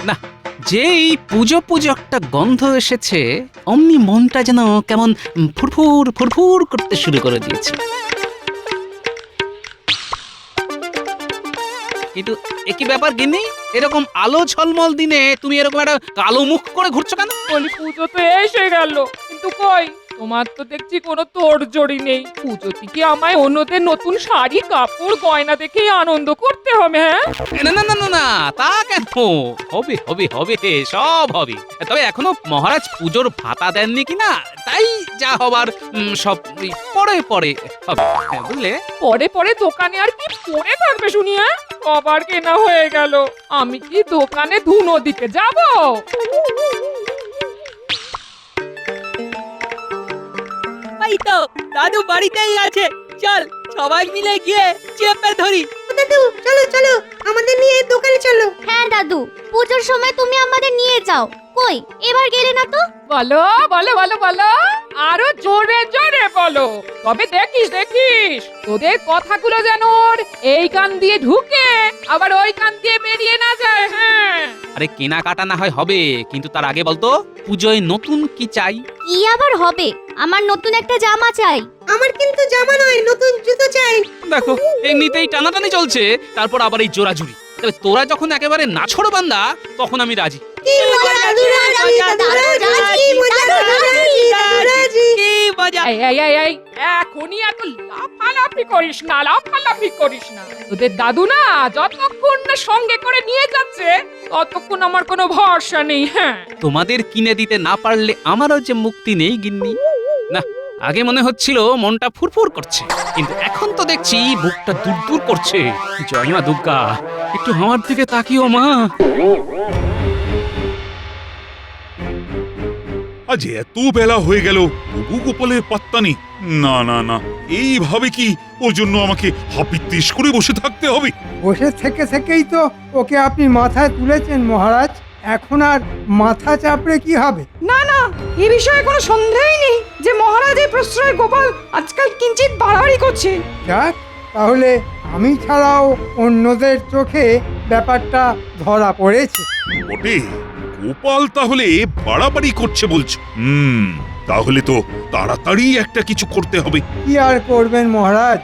না, যেই পুজো পুজো একটা গন্ধ এসেছে অমনি মনটা যেন কেমন ফুরফুর ফুরফুর করতে শুরু করে দিয়েছে। কিন্তু একই ব্যাপার গিন্নি, এরকম আলো ঝলমল দিনে তুমি এরকম একটা কালো মুখ করে ঘুরছো কেন? বলি পুজো তো এসে গেল, কিন্তু কই তোমার তো দেখছি কোনো তোড়জোড়ি নেই। পুজোতে কি আমায় অন্যদের নতুন শাড়ি কাপড় গয়না দেখেই আনন্দ করতে হবে? হ্যাঁ, না না না না না, তা কেন? হবে হবে হবে, সব হবে। তবে এখনো মহারাজ পুজোর ভাতা দেননি কিনা, তাই যা হবার সব ওই পরে পরে হবে, বুঝলে? পরে পরে দোকানে আর কি পড়ে থাকবে শুনি? হ্যাঁ, কবার কেনা হয়ে গেল, আমি কি দোকানে ধুনো দিতে যাব? এই তো দাদু বাড়িতেই আছে, চল সবাই মিলে গিয়ে চেপে ধরি। দাদু চলো চলো, আমাদের নিয়ে দোকানে চলো। হ্যাঁ দাদু, পুজোর সময় তুমি আমাদের নিয়ে যাও। কই এবার গেলে না তো? বলো বলো বলো বলো, আরো জোরে জোরে বলো, তবে দেখিস দেখিস তোদের কথাগুলো যেন ওর এই কান দিয়ে ঢুকে আবার ওই কান দিয়ে বেরিয়ে না যায়। হ্যাঁ, আরে কেনাকাটা না হয় হবে, কিন্তু তার আগে বলতো পুজোয় নতুন কি চাই? কি আবার হবে? আমার নতুন একটা জামা চাই। আমার কিন্তু জামা নয়, নতুন জুতো চাই। দেখো এমনিতেই টানাটানি চলছে, তারপর আবার এই জোরাজুরি। তবে তোরা যখন একেবারে নাছোড় বান্দা, তখন আমি রাজি। কি মজা দাদু রাজি, দাদু রাজি, কি মজা দাদু রাজি, দাদু রাজি। কি মজা! এই এই এই এই এখনই এত লাফালাফি করিস না, লাফালাফি করিস না। তোদের দাদু না যতক্ষণ না সঙ্গে করে নিয়ে যাচ্ছে ততক্ষণ আমার কোনো ভরসা নেই। হ্যাঁ, তোমাদের কিনে দিতে না পারলে আমারও যে মুক্তি নেই গিন্নি। না, আগে মনে হচ্ছিল মনটা ফুরফুর করছে, কিন্তু এখন তো দেখছি বুকটা দূর দূর করছে। জয় মা দুর্গা, একটু আমার দিকে তাকিও মা। আজ এত বেলা হয়ে গেল, তবু গোপালের পাত্তা নেই। না না না, এইভাবে কি ওর জন্য আমাকে হাপিত্তিস করে বসে থাকতে হবে? বসে থেকে থেকেই তো ওকে আপনি মাথায় তুলেছেন মহারাজ, এখন আর মাথা চাপড়ে কি হবে? না না, এ বিষয়ে কোনো সন্দেহই নেই যে মহারাজের প্রশ্রয় গোপাল আজকাল কিঞ্চিত বাড়াবাড়ি করছে। যাক, তাহলে আমি ছাড়াও অন্যদের চোখে ব্যাপারটা ধরা পড়েছে। বটে, গোপাল তাহলে বাড়াবাড়ি করছে বলছো? তাহলে তো তাড়াতাড়ি একটা কিছু করতে হবে। কি আর করবেন মহারাজ,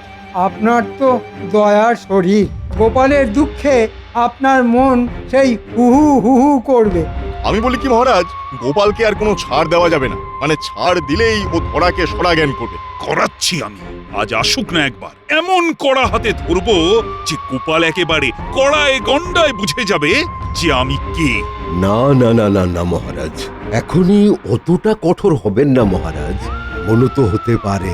আপনার তো দয়ার শরীর। গোপালের দুঃখে আপনার মন সেই হুহু হুহু করবে। আমি বলি কি মহারাজ, গোপালকে আর কোনো ছাড় দেওয়া যাবে না। মানে ছাড় দিলেই ও ধরাকে সরা জ্ঞান করবে। করাচ্ছি আমি, আজ আসুক না একবার, এমন কড়া হাতে ধরবো যে গোপাল একেবারে কড়ায় গন্ডায় বুঝে যাবে যে আমি কে। না না না না না মহারাজ, এখনই অতটা কঠোর হবেন না মহারাজ। মনে তো হতে পারে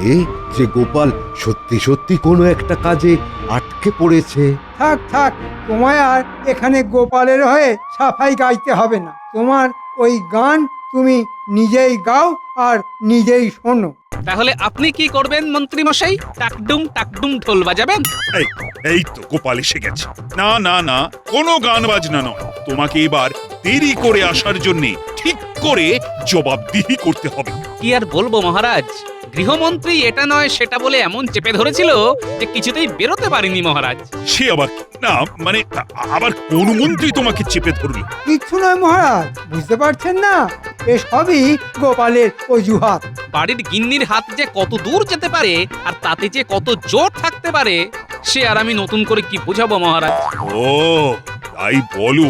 যে গোপাল সত্যি সত্যি কোনো একটা কাজে আটকে পড়েছে। থাক থাক, তোমায় আর এখানে গোপালের হয়ে সাফাই গাইতে হবে না। তোমার ওই গান তুমি নিজেই গাও আর নিজেই শোনো। তাহলে আপনি কি করবেন মন্ত্রী মশাই? টাকডুম টাকডুম ঢোল বাজাবেন? এই এই তো গোপাল এসে গেছে। না না না, কোনো গান বাজনা নয়। তোমাকে এবার দেরি করে আসার জন্য ঠিক করে জবাবদিহি করতে হবে। কি আর বলবো মহারাজ, গৃহমন্ত্রী এটা নয় সেটা বলে এমন চেপে ধরেছিল যে কিছুতেই বেরোতে পারিনি মহারাজ। সে আবার কি? না মানে আবার কোন মন্ত্রী তোমাকে চেপে ধরলো? কিচ্ছু নয় মহারাজ, বুঝতে পারছেন না? এসবই গোপালের অজুহাত। বাড়ির গিন্নির হাত যে কত দূর যেতে পারে আর তাতে যে কত জোর থাকতে পারে সে আর আমি নতুন করে কি বোঝাবো মহারাজ। ও তাই বলো,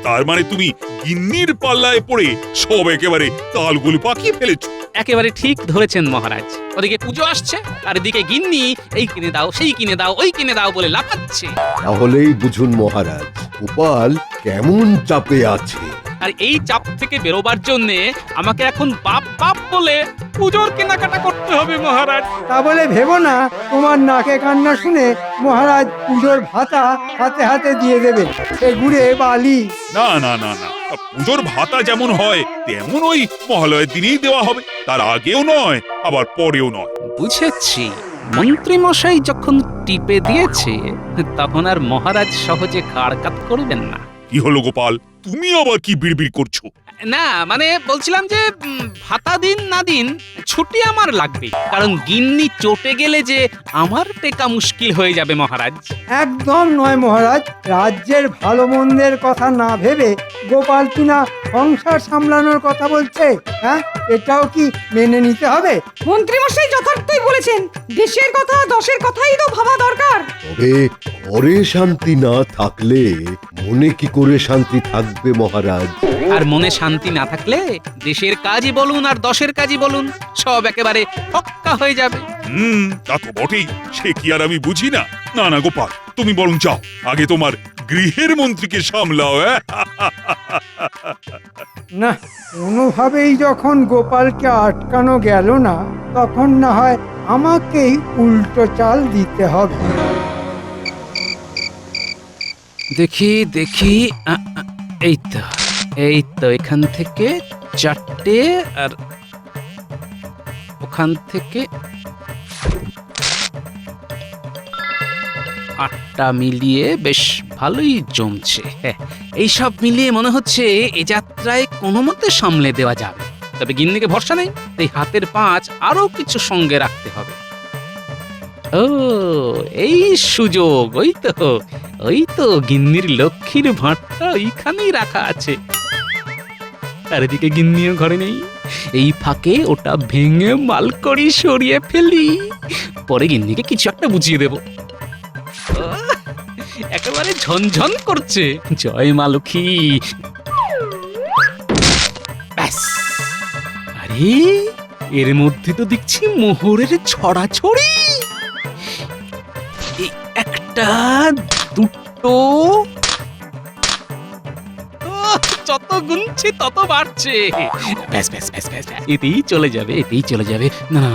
তার মানে তুমি গিন্নির পাল্লায় পড়ে সব একেবারে তালগুলো পাকিয়ে ফেলেছো। একেবারে ঠিক ধরেছেন মহারাজ। ওদিকে পুজো আসছে আর এদিকে গিন্নি এই কিনে দাও সেই কিনে দাও ওই কিনে দাও বলে লাফাচ্ছে। তাহলেই বুঝুন মহারাজ, গোপাল কেমন চাপে আছে। আর এই চাপ থেকে বেরোবার জন্য আমাকে এখন বাপ বাপ বলে পুজোর কেনাকাটা করতে হবে মহারাজ। তা বলে ভেবো না তোমার নাকে কান্না শুনে মহারাজ পুজোর ভাতা হাতে হাতে দিয়ে দেবে, সে গুড়ে বালি। না না না না, পুজোর ভাতা যেমন হয় তেমন ওই মহালয়ের দিনেই দেওয়া হবে, তার আগেও নয় আবার পরেও নয়। বুঝেছি, মন্ত্রী মশাই যখন টিপে দিয়েছে তখন আর মহারাজ সহজে কাড়কাত করবেন না। কি হলো গোপাল, তুমি আবার কি বিড়বিড় করছো? না মানে বলছিলাম যে ভাতা দিন না দিন ছুটি আমার লাগবে, কারণ গিন্নি চটে গেলে যে আমার টেকা মুশকিল হয়ে যাবে মহারাজ। একদম নয় মহারাজ, রাজ্যের ভালো মন্দের কথা না ভেবে গোপাল কিনা সংসার সামলানোর কথা বলছে। হ্যাঁ, এটাও কি মেনে নিতে হবে? মন্ত্রীমশাই যথার্থই বলেছেন, দেশের কথা দশের কথাই তো ভাবা দরকার। তবে ঘরে শান্তি না থাকলে মনে কি করে শান্তি থাকবে মহারাজ? আর মনে শান্তি না থাকলে দেশের কাজই বলুন আর দশের কাজই বলুন সব একেবারে ফক্কা হয়ে যাবে। তা তো বটেই, সে কি আর আমি বুঝি না? না না গোপাল, তুমি বরং যাও, আগে তোমার গৃহের মন্ত্রীকে সামলাও। না, কোনোভাবেই যখন গোপালকে আটকানো গেল না, তখন না হয় আমাকেই উল্টো চাল দিতে হবে। দেখি দেখি এই তো এখান থেকে 4টে আর ওখান থেকে 8টা মিলিয়ে বেশ ভালোই জমছে। এই সব মিলিয়ে মনে হচ্ছে এ যাত্রায় কোনো মতে সামলে দেওয়া যাবে। তবে গিন্নিকে ভরসা নেই, তাই হাতের 5 আরো কিছু সঙ্গে রাখতে হবে। ও এই সুযোগ, ওই তো গিন্নির লক্ষ্মীর ভাঁড়টা ওইখানেই রাখা আছে। আর এদিকে গিন্নিও ঘরে নেই, এই ফাঁকে ওটা ভেঙে মালকড়ি সরিয়ে ফেলি, পরে গিন্নিকে কিছু একটা বুঝিয়ে দেব। একেবারে ঝনঝন করছে, জয় মা লক্ষ্মী। ব্যাস, আরে এর মধ্যে তো দেখছি মোহরের ছড়াছড়ি। একটা, দুটো, যত গুনছি তত বাড়ছে। ব্যাস ব্যাস ব্যাস ব্যাস, এতেই চলে যাবে। না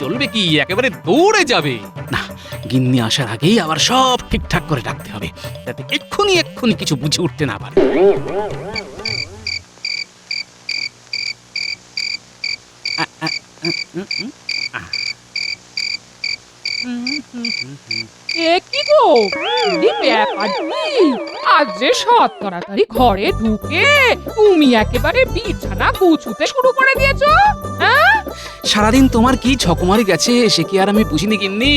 চলবে কি, একেবারে দৌড়ে যাবে। না, গিন্নি আসার আগেই আবার সব ঠিকঠাক করে রাখতে হবে, যাতে এক্ষুনি কিছু বুঝে উঠতে না পারে। এ কি গো, কি ব্যাপার কি? আজ যে সৎ তাড়াতাড়ি ঘরে ঢুকে তুমি একেবারে বিছানা গুছুতে শুরু করে দিয়েছো? হ্যাঁ, সারাদিন তোমার কি ঝকমারি গেছে সে কি আর আমি বুঝিনি গিন্নি,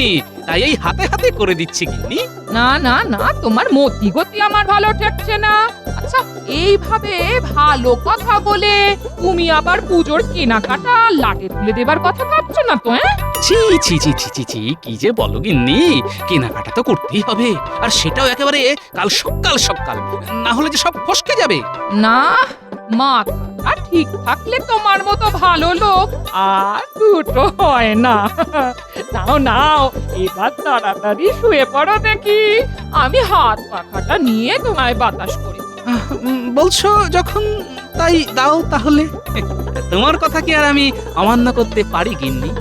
তাই এই হাতে হাতে করে দিচ্ছি গিন্নি। না না না, তোমার মতি গতি আমার ভালো ঠেকছে না। আচ্ছা, এইভাবে ভালো কথা বলে তুমি আবার পুজোর কেনাকাটা লাটে তুলে দেবার কথা ভাবছো না তো? হ্যাঁ, ছি ছি ছি ছি ছি ছি, কি যে বলো গিন্নি, কেনাকাটা তো করতেই হবে, আর সেটাও একেবারে কাল সকাল, না হলে যে সব ফসকে যাবে। না, মাথা ঠিক থাকলে তোমার মতো ভালো লোক আর দুটো হয় না। নাও এবার তাড়াতাড়ি শুয়ে পড়ো দেখি, আমি হাত পাখাটা নিয়ে তোমায় বাতাস করি। বলছো যখন, তাই দাও তাহলে। তোমার কথা কি আর আমি অমান্য করতে পারি গিন্নি?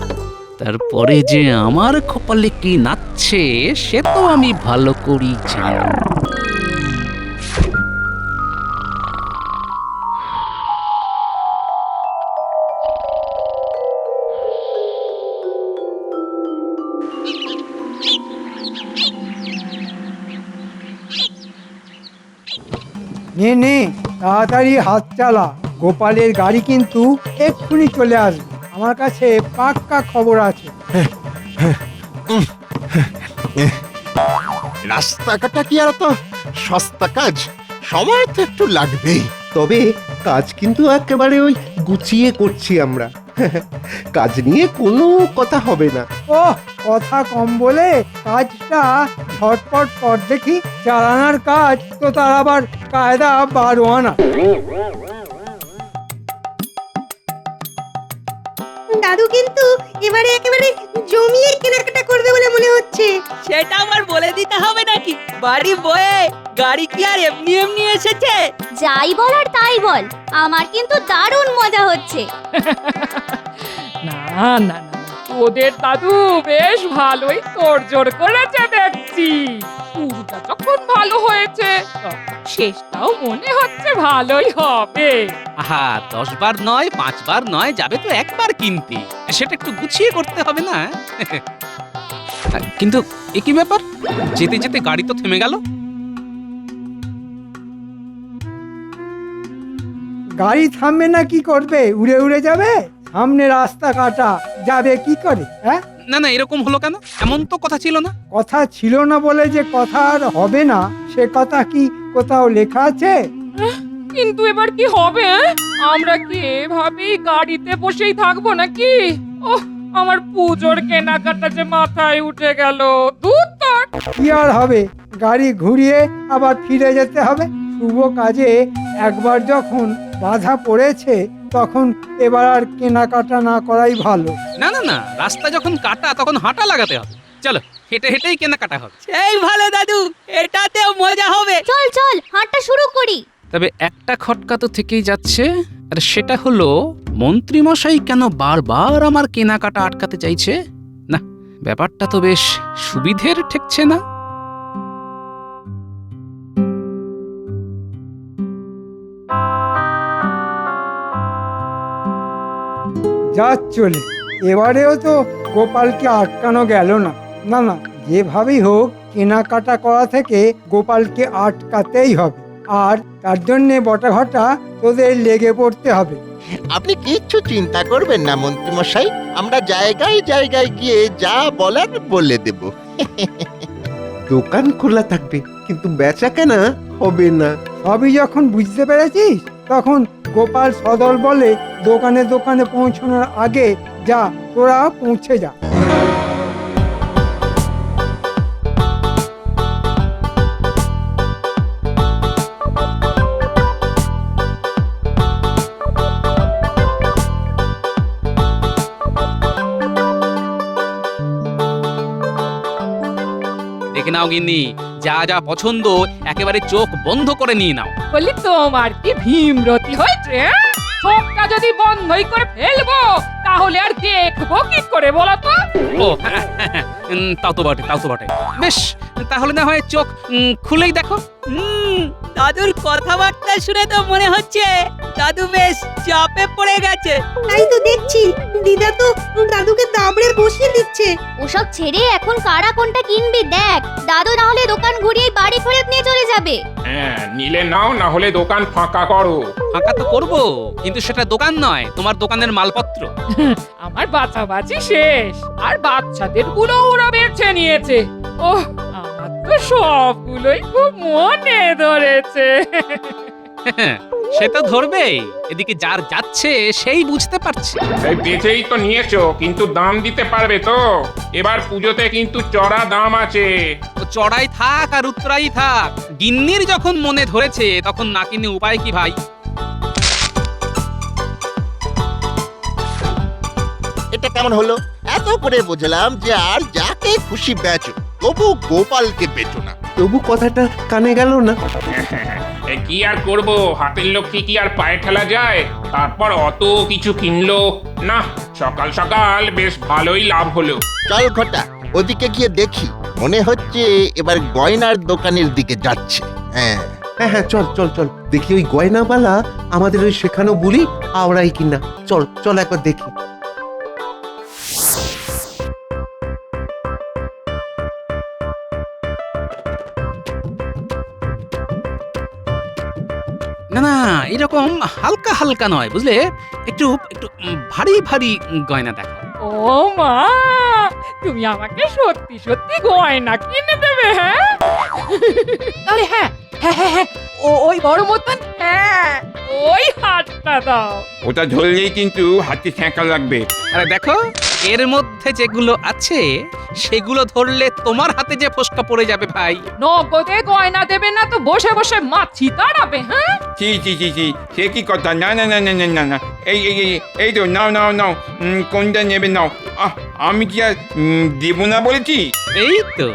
তারপরে যে আমার কপালে কি নাচছে সে তো আমি ভালো করেই জানি। নে তাড়াতাড়ি হাত চালা, গোপালের গাড়ি কিন্তু এক্ষুনি চলে আসবে। আমার কাছে পাক্কা খবর আছে। রাস্তাঘাটটা কি আর তো সস্তা কাজ, সময় তো একটু লাগবেই। তবে কাজ কিন্তু একেবারে ওই গুছিয়ে করছি আমরা। কাজ নিয়ে কোনো কথা হবে না। ও কথা কম বলে কাজটা ঝটপট কর দেখি। চালানার কাজ তো তার আবার কায়দা 12 আনা। দাদু কিন্তু একেবারে জমিয়ে কেনাকাটা করবে বলে মনে হচ্ছে। সেটা আবার বলে দিতে হবে নাকি? বাড়ি বয়ে গাড়ি কি আর এমনি এসেছে? যাই বল আর তাই বল, আমার কিন্তু দারুণ মজা হচ্ছে। না না না, ওদের দাদু বেশ ভালোই তোড়জোড় করেছে দেখছি। শুরুটা যখন ভালো হয়েছে, শেষটাও মনে হচ্ছে ভালোই হবে। আহা, 10 বার নয় 5 বার নয়, যাবে তো একবার কিনতে, সেটা একটু গুছিয়ে করতে হবে না? কিন্তু একই ব্যাপার, যেতে যেতে গাড়ি তো থেমে গেল। গাড়ি থামবে না কি করবে? উড়ে উড়ে যাবে? সামনে রাস্তা কাটা, যাবে কি করে? হ্যাঁ, না না, এরকম হলো কেন? এমন তো কথা ছিল না। কথা ছিল না বলে যে কথা আর হবে না সে কথা কি কোথাও লেখা আছে? কিন্তু এবার কি হবে? আমরা কি এভাবেই গাড়িতে বসেই থাকবো নাকি? ওহ, আমার পুজোর কেনাকাটা যে মাথায় উঠে গেল। দূর তোর। কি আর হবে, গাড়ি ঘুরিয়ে আবার ফিরে যেতে হবে। শুভ কাজে একবার যখন বাধা পড়েছে তখন এবার আর কেনাকাটা না করাই ভালো। না না না, রাস্তা যখন কাটা তখন হাঁটা লাগাতে হবে। চলো, হেঁটে হেঁটেই কেনাকাটা হবে। সেই ভালো দাদু, এটাতেও মজা হবে। চল চল হাঁটা শুরু করি। তবে একটা খটকা তো থেকেই যাচ্ছে, আর সেটা হলো মন্ত্রীমশাই কেন বারবার আমার কেনাকাটা আটকাতে চাইছে? না, ব্যাপারটা তো বেশ সুবিধের ঠেকছে না। যা চলে, এবারেও তো গোপালকে আটকানো গেল না। না না, যেভাবেই হোক কেনাকাটা করা থেকে গোপালকে আটকাতেই হবে। আর তার জন্যে বটাঘটা তোদের লেগে পড়তে হবে। আপনি কিচ্ছু চিন্তা করবেন না মন্ত্রীমশাই, আমরা জায়গায় জায়গায় গিয়ে যা বলার বলে দেব। দোকান খোলা থাকবে কিন্তু বেচা কেনা হবে না। সবই যখন বুঝতে পেরেছিস তখন গোপাল সদল বলে দোকানে দোকানে পৌঁছানোর আগে যা তোরা পৌঁছে যা। দেখে নাও গিন্নি, যা যা পছন্দ একেবারে চোখ বন্ধ করে নিয়ে নাও। বলি তোমার কি ভীমরতি হয়েছে? চোখটা যদি বন্ধই করে ফেলবো তাহলে আর দেখবো কি করে বলো তো? ও তাও তো বটে, তাও তো বটে। বেশ, তাহলে না হয় চোখ খুলেই দেখো। দাদুর কথাবার্তা শুনে তো মনে হচ্ছে দাদু বেশ চাপে পড়ে গেছে। তাই তো দেখছি, দিদা তো দাদুকে দাবড়ে বসিয়ে দিচ্ছে। ওসব ছেড়ে এখন কারা কোনটা কিনবি দেখ। দাদু না হলে দোকান ঘুরিয়ে বাড়ি ফেরত নিয়ে চলে যাবে। হ্যাঁ, নিলে নাও, না হলে দোকান ফাঁকা করো। ফাঁকা তো করবো, কিন্তু সেটা দোকান নয়, তোমার দোকানের মালপত্র। আমার বাছাবাছি শেষ, আর বাচ্চাদের গুলো ওরা বেছে নিয়েছে। ওহ, আমার তো সবগুলোই খুব মনে ধরেছে। সে তো ধরবেই, এদিকে যার যাচ্ছে সেই বুঝতে পারছে। এই বেচেই তো নিয়েছো, কিন্তু দাম দিতে পারবে তো? এবার পুজোতে কিন্তু চড়া দাম আছে। ও চড়াই থাক আর উত্তরাই থাক, গিন্নির যখন মনে ধরেছে তখন না কিনে উপায় কি ভাই? এটা কেমন হলো? এত করে বুঝলাম যে আর যাকে খুশি বেচো, তবু গোপালকে বেচো না। তবু কথাটা কানে গেল না। এ কি আর করব, হাতের লক্ষ্মী কি আর পায়ে ঠেলা যায়? তারপর অত কিছু কিনলো না, সকাল সকাল বেশ ভালোই লাভ হলো। চল ঘটা, ওদিকে গিয়ে দেখি। মনে হচ্ছে এবার গয়নার দোকানের দিকে যাচ্ছে। হ্যাঁ হ্যাঁ হ্যাঁ, চল চল চল দেখি ওই গয়নাওয়ালা আমাদের ওই শেখানো বুলি আওড়াই কিনা। চল চল একবার দেখি। না না, এরকম হালকা হালকা নয়, বুঝলে, একটু একটু ভারী ভারী গয়না দেখো। ও মা, তুমি আমাকে সত্যি সত্যি গয়না কিনে দেবে? হ্যাঁ তাহলে হ্যাঁ হ্যাঁ হ্যাঁ হ্যাঁ, ওই বড় মতন, হ্যাঁ ওই হাতটা দাও। ওটা ধরলেই কিন্তু হাতে ছ্যাঁকা লাগবে। আরে দেখো, এর মধ্যে যেগুলো আছে সেগুলো ধরলে তোমার হাতে যে ফোসকা পড়ে যাবে ভাই। নগদে গয়না দেবে না তো বসে বসে মাছি তাড়াবে? হ্যাঁ, জি জি জি জি, সে কি কথা? না না না না না না না, এই এই এই এই তো নাও নাও নাও, কোনটা নেবে নাও। আমি কি আর দেবো না বলেছি? এই তো,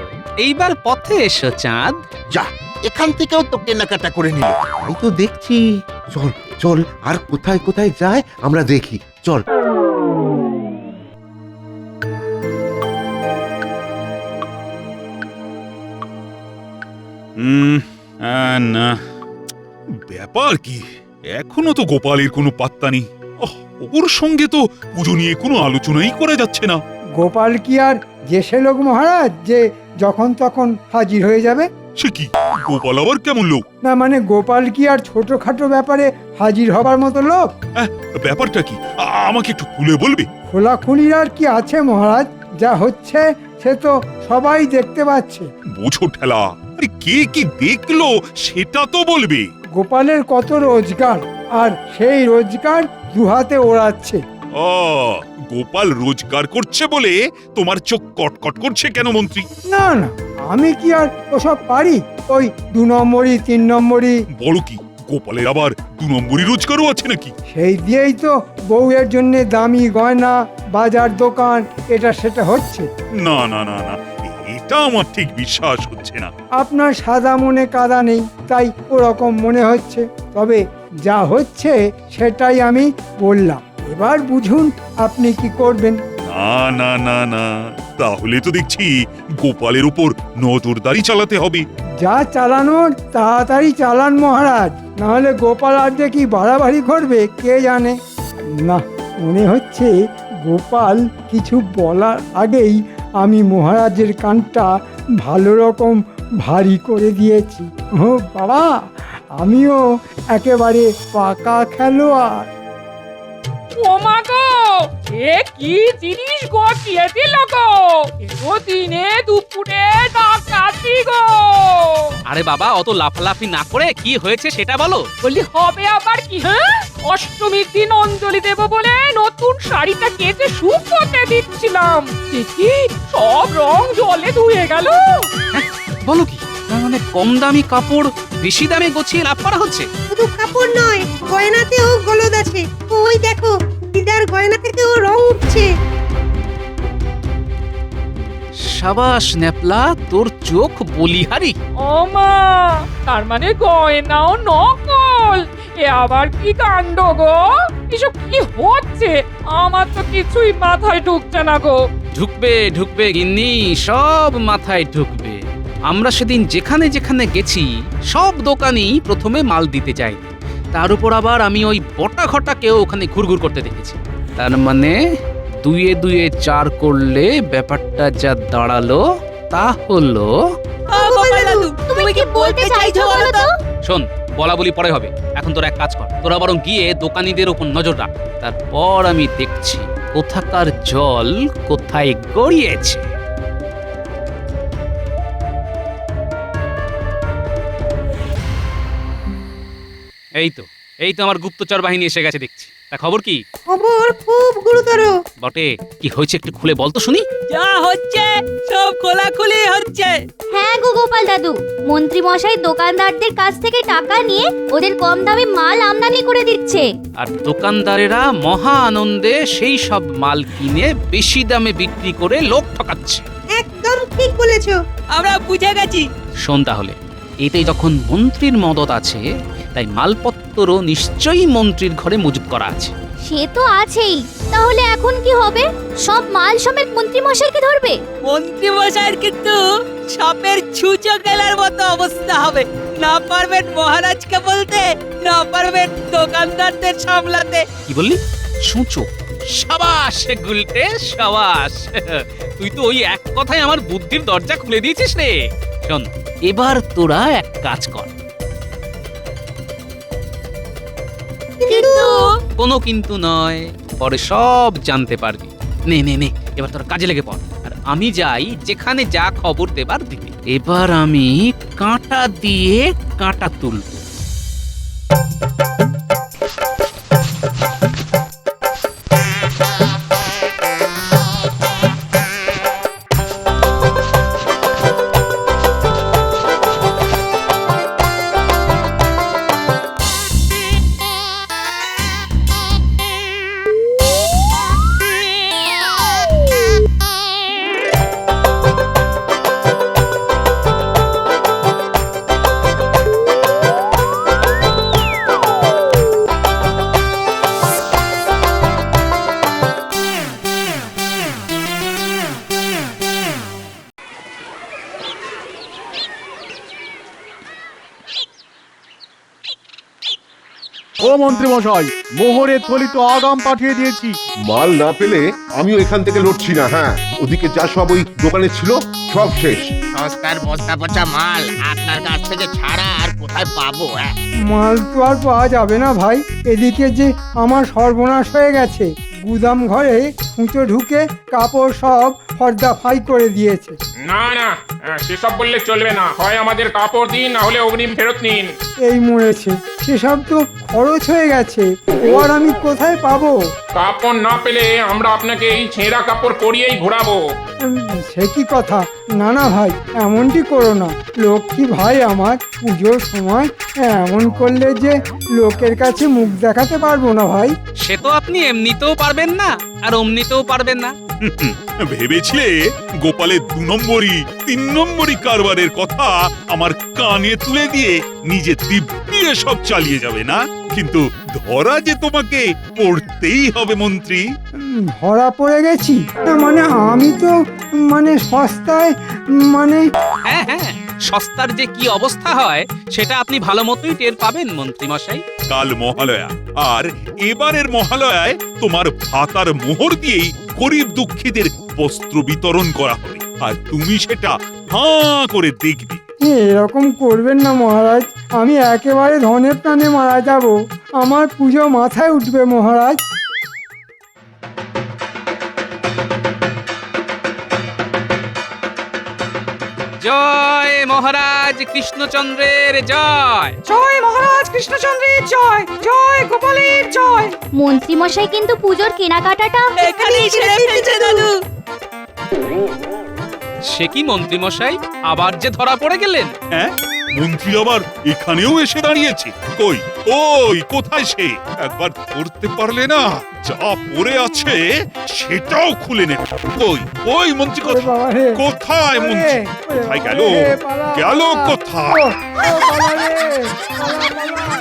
এইবার পথে এসো চাঁদ। যা, এখান থেকেও তো কেনাকাটা করে নিল। আমি তো দেখছি। চল চল, আর কোথায় কোথায় যায় আমরা দেখি। চল। না, ব্যাপার কি, এখনো তো গোপালের কোনো পাত্তা নেই। ওর সঙ্গে তো পুজো নিয়ে কোনো আলোচনাই করে যাচ্ছে না। গোপাল কি আর যে সে লোক মহারাজ যে যখন তখন হাজির হয়ে যাবে? সে কি গোপাল আবার কেমন লোক? না মানে গোপাল কি আর ছোটখাটো ব্যাপারে হাজির হবার মতো লোক? ব্যাপারটা কি আমাকে একটু খুলে বলবে? খোলাখুলির আর কি আছে মহারাজ, যা হচ্ছে সে তো সবাই দেখতে পাচ্ছে। বোঝো ঠেলা, আরে কে কি দেখলো সেটা তো বলবে। গোপালের কত রোজগার, আর সেই রোজগার দুহাতে ওড়াচ্ছে। গোপাল রোজগার করছে বলে তোমার চোখ কটকট করছে কেন মন্ত্রী? না না, আমি কি আর ওসব পারি? ওই 2 নম্বরই 3 নম্বরই। বড় কি গোপালের আবার 2 নম্বরই রোজগারও আছে নাকি? সেই দিয়েই তো বউয়ের জন্য দামি গয়না, বাজার দোকান, এটা সেটা হচ্ছে। না না না না, এটা আমার ঠিক বিশ্বাস হচ্ছে না। আপনার সাদা মনে কাদা নেই, তাই ওরকম মনে হচ্ছে। তবে যা হচ্ছে সেটাই আমি বললাম, এবার বুঝুন আপনি কি করবেন। না না না না, তাহলে তো দেখছি গোপালের উপর নজরদারি চালাতে হবে। যা চালানোর তাড়াতাড়ি চালান মহারাজ, নাহলে গোপাল আর যে কি বাড়াবাড়ি করবে কে জানে। না, মনে হচ্ছে গোপাল কিছু বলার আগেই আমি মহারাজের কানটা ভালো রকম ভারী করে দিয়েছি। ও বাবা, আমিও একেবারে পাকা খেলোয়াড়। ও মা গো, এ কি জিনিস গটিয়ে দিল গো? এতো দিনে দুপুরে ডাকাতি গো। আরে বাবা, অত লাফালাফি না করে কি হয়েছে সেটা বলো। বলি হবে আবার কি? হ্যাঁ, অষ্টমীর দিন অঞ্জলি দেব বলে নতুন শাড়িটা কেচে শুকোতে দিচ্ছিলাম, দেখি সব রং জলে ধুয়ে গেল। বলো কি, তার মানে কম দামি কাপড় বেশি দামে গছিয়ে লাভ করা হচ্ছে? শুধু কাপড় নয়, গয়নাতেও গলদ আছে। ওই দেখো, দিদার গয়না থেকেও রং উঠছে। সাবাস ন্যাপলা, তোর চোখ বলিহারি। ও মা, তার মানে গয়নাও নকল? এ আবার কি কাণ্ড গো? এসব কি হচ্ছে? আমার তো কিছুই মাথায় ঢুকছে না গো। ঢুকবে ঢুকবে গিন্নি, সব মাথায় ঢুকবে। আমরা সেদিন যেখানে যেখানে গেছি সব দোকানেই প্রথমে মাল দিতে যাই, তার উপর আবার আমি ওই বটা ঘটাকেও ওখানে ঘুরঘুর করতে দেখেছি। তার মানে 2 2 4 করলে ব্যাপারটা যা দাঁড়ালো তা হলো। তুমি কি বলতে চাইছো বলো তো? শোন, বলা বলি পরে হবে, এখন তোরা এক কাজ কর, তোরা বরং গিয়ে দোকানীদের উপর নজর রাখ, তারপর আমি দেখছি কোথাকার জল কোথায় গড়িয়েছে। এই তো আমার গুপ্তচর বাহিনী এসে গেছে দেখছি। তা খবর কি? খবর খুব গুরুতর। বটে, কি হয়েছে একটু খুলে বল তো শুনি। যা হচ্ছে সব খোলাখুলি হচ্ছে। হ্যাঁ গো গোপাল দাদু, মন্ত্রী মশাই দোকানদারদের কাছ থেকে টাকা নিয়ে ওদের কম দামে মাল আমদানি করে দিচ্ছে, আর দোকানদারেরা মহা আনন্দে সেই সব মাল কিনে বেশি দামে বিক্রি করে লোক ঠকাচ্ছে। একদম ঠিক বলেছো। আমরা বুঝে গেছি। শোন তাহলে, এতে যখন মন্ত্রীর মদত আছে, তাই মালপত্রও নিশ্চয়ই মন্ত্রীর ঘরে মজুত করা আছে। সে তো আছেই। তাহলে এখন কি হবে? সব মাল সমেত মন্ত্রী মশাইকে ধরবে? মন্ত্রী মশাইয়ের কিন্তু সাপের ছুঁচো গেলার মতো অবস্থা হবে। না পারবেন মহারাজকে বলতে, না পারবেন দোকানদারদের সামলাতে। কি বললি? ছুঁচো? সাবাস গুলটে, সাবাস। তুই তো ওই এক কথায় আমার বুদ্ধির দরজা খুলে দিয়েছিস রে। শোন, এবার তোরা এক কাজ কর। কোনো কিন্তু নয়, পরে সব জানতে পারবি। নে নে নে, এবার তোর কাজে লেগে পড়, আর আমি যাই যেখানে যা খবর দেবার দিতে। এবার আমি কাঁটা দিয়ে কাঁটা তুলব। ও মন্ত্রী মশাই, মোহরের থলি তো আগাম পাঠিয়ে দিয়েছি। মাল না পেলে আমিও এখান থেকে লড়ছি না। হ্যাঁ, ওদিকে যা সব ওই দোকানে ছিল সব শেষ। সস্তার বস্তা পচা মাল আপনার কাছ থেকে ছাড়া আর কোথায় পাবো? মাল তো আর পাওয়া যাবে না ভাই। এদিকে যে আমার সর্বনাশ হয়ে গেছে, গুদাম ঘরে খুঁচো ঢুকে কাপড় সব ফর্দা ফাই করে দিয়েছে। না না, সেসব বললে চলবে না। হয় আমাদের কাপড় দিন, না হলে অগ্রিম ফেরত নিন। এই মরেছে, সেসব তো খরচ হয়ে গেছে, ও আর আমি কোথায় পাবো? কাপড় না পেলে আমরা আপনাকে এই ছেঁড়া কাপড় পরিয়েই ঘোরাবো। সে কি কথা? না না ভাই, এমনটি করো না। লক্ষ্মী ভাই আমার, পুজোর সময় এমন করলে যে লোকের কাছে মুখ দেখাতে পারবো না ভাই। সে তো আপনি এমনিতেও পারবেন না আর অমনিতেও পারবেন না। ভেবেছিলে গোপালের 2 নম্বরই 3 নম্বরই কারবারের কথা আমার কানে তুলে দিয়ে নিজে দিব্যি সব চালিয়ে যাবে না? কিন্তু ধরা যে তোমাকে পড়তেই হবে মন্ত্রী। ধরা পড়ে গেছি? মানে আমি তো সস্তায় হ্যাঁ হ্যাঁ, সস্তার যে কি অবস্থা হয় সেটা আপনি ভালো মতোই টের পাবেন মন্ত্রী মশাই। কাল মহালয়া, আর এবারের মহালয়ায় তোমার ভাতার মোহর দিয়েই গরিব দুঃখীদের বস্ত্র বিতরণ করা হবে, আর তুমি সেটা হাঁ করে দেখবে। এরকম করবেন না মহারাজ, আমি একেবারে ধনে প্রাণে মারা যাব। আমার পুজো মাথায় উঠবে মহারাজ। জয় মহারাজ কৃষ্ণচন্দ্রের জয়। জয় মহারাজ কৃষ্ণচন্দ্রের জয়, জয় গোপালের জয়। মন্ত্রী মশাই কিন্তু পুজোর কেনাকাটাটা এখানেই ছেড়ে ফেলছে দাদু। সে কি মন্ত্রী মশাই, আবার যে ধরা পড়ে গেলেন? হ্যাঁ, মন্ত্রী আবার এখানেও এসে দাঁড়িয়েছে। কই ওই কোথায় সে? একবার ধরতে পারলে না, যা পড়ে আছে সেটাও খুলে নেবে। কই ওই মন্ত্রী ওরে বাবা রে, কোথায় মন্ত্রী? ওরে কোথায় বাবা গেল? রে, পালা, গেল পালা। কোথায়? ও পালা রে, পালা, পালা।